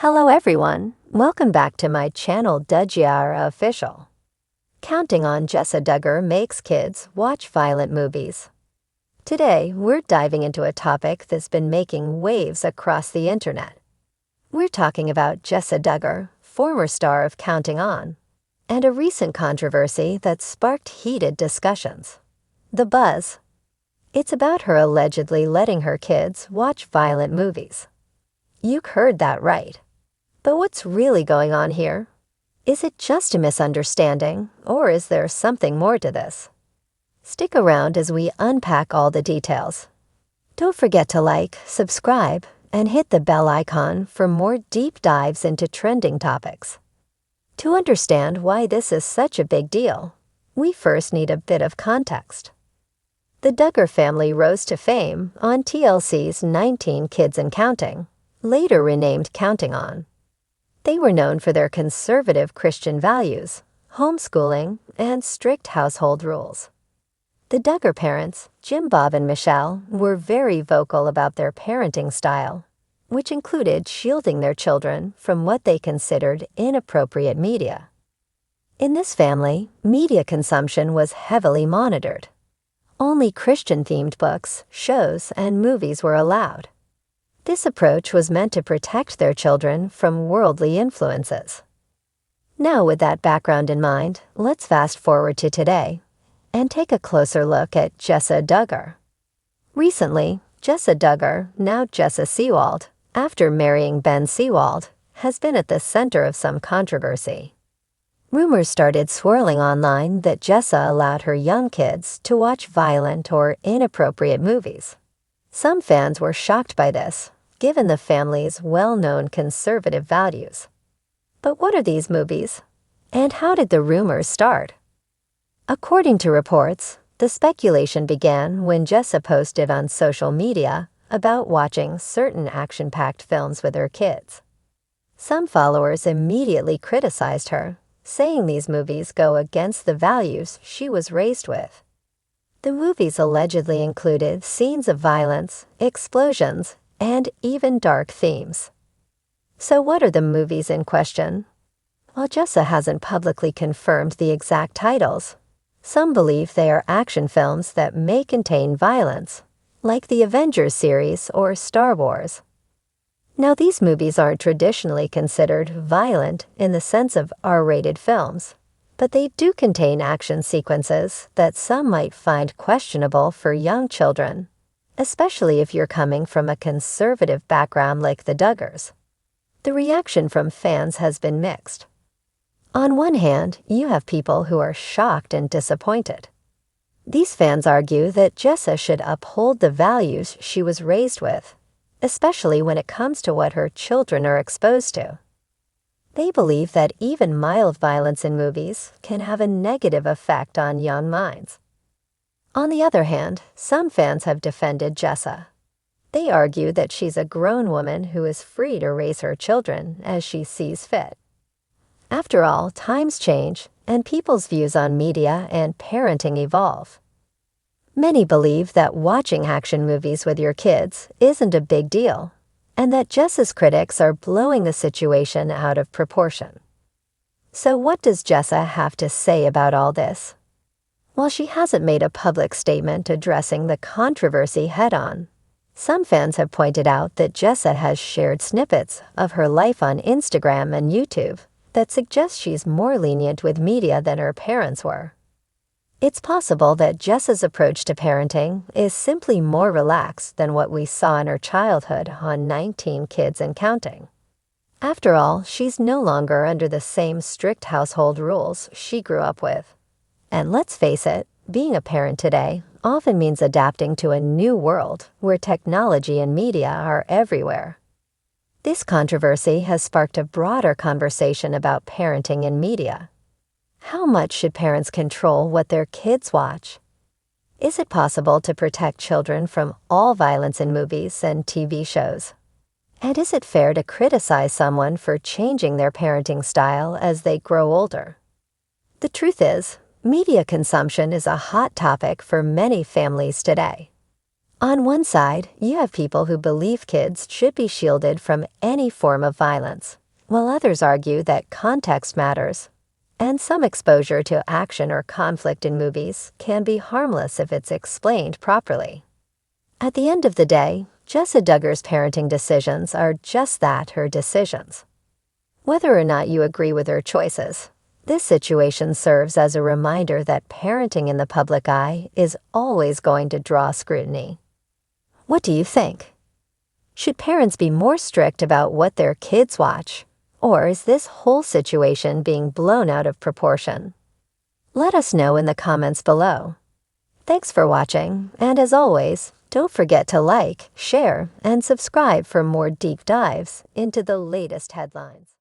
Hello everyone, welcome back to my channel Duggar Official. Counting on Jessa Duggar makes kids watch violent movies. Today, we're diving into a topic that's been making waves across the internet. We're talking about Jessa Duggar, former star of Counting On, and a recent controversy that sparked heated discussions. The buzz. It's about her allegedly letting her kids watch violent movies. You heard that right. But what's really going on here? Is it just a misunderstanding, or is there something more to this? Stick around as we unpack all the details. Don't forget to like, subscribe, and hit the bell icon for more deep dives into trending topics. To understand why this is such a big deal, we first need a bit of context. The Duggar family rose to fame on TLC's 19 Kids and Counting, later renamed Counting On. They were known for their conservative Christian values, homeschooling, and strict household rules. The Duggar parents, Jim, Bob, and Michelle, were very vocal about their parenting style, which included shielding their children from what they considered inappropriate media. In this family, media consumption was heavily monitored. Only Christian-themed books, shows, and movies were allowed. This approach was meant to protect their children from worldly influences. Now, with that background in mind, let's fast forward to today and take a closer look at Jessa Duggar. Recently, Jessa Duggar, now Jessa Seawald, after marrying Ben Seawald, has been at the center of some controversy. Rumors started swirling online that Jessa allowed her young kids to watch violent or inappropriate movies. Some fans were shocked by this, given the family's well-known conservative values. But what are these movies? And how did the rumors start? According to reports, the speculation began when Jessa posted on social media about watching certain action-packed films with her kids. Some followers immediately criticized her, saying these movies go against the values she was raised with. The movies allegedly included scenes of violence, explosions, and even dark themes. So what are the movies in question? While Jessa hasn't publicly confirmed the exact titles, some believe they are action films that may contain violence, like the Avengers series or Star Wars. Now, these movies aren't traditionally considered violent in the sense of R-rated films, but they do contain action sequences that some might find questionable for young children, especially if you're coming from a conservative background like the Duggars. The reaction from fans has been mixed. On one hand, you have people who are shocked and disappointed. These fans argue that Jessa should uphold the values she was raised with, especially when it comes to what her children are exposed to. They believe that even mild violence in movies can have a negative effect on young minds. On the other hand, some fans have defended Jessa. They argue that she's a grown woman who is free to raise her children as she sees fit. After all, times change, and people's views on media and parenting evolve. Many believe that watching action movies with your kids isn't a big deal, and that Jessa's critics are blowing the situation out of proportion. So what does Jessa have to say about all this? While she hasn't made a public statement addressing the controversy head-on, some fans have pointed out that Jessa has shared snippets of her life on Instagram and YouTube that suggest she's more lenient with media than her parents were. It's possible that Jessa's approach to parenting is simply more relaxed than what we saw in her childhood on 19 Kids and Counting. After all, she's no longer under the same strict household rules she grew up with. And let's face it, being a parent today often means adapting to a new world where technology and media are everywhere. This controversy has sparked a broader conversation about parenting and media. How much should parents control what their kids watch? Is it possible to protect children from all violence in movies and TV shows? And is it fair to criticize someone for changing their parenting style as they grow older? The truth is, media consumption is a hot topic for many families today. On one side, you have people who believe kids should be shielded from any form of violence, while others argue that context matters. And some exposure to action or conflict in movies can be harmless if it's explained properly. At the end of the day, Jessa Duggar's parenting decisions are just that, her decisions. Whether or not you agree with her choices, this situation serves as a reminder that parenting in the public eye is always going to draw scrutiny. What do you think? Should parents be more strict about what their kids watch, or is this whole situation being blown out of proportion? Let us know in the comments below. Thanks for watching, and as always, don't forget to like, share, and subscribe for more deep dives into the latest headlines.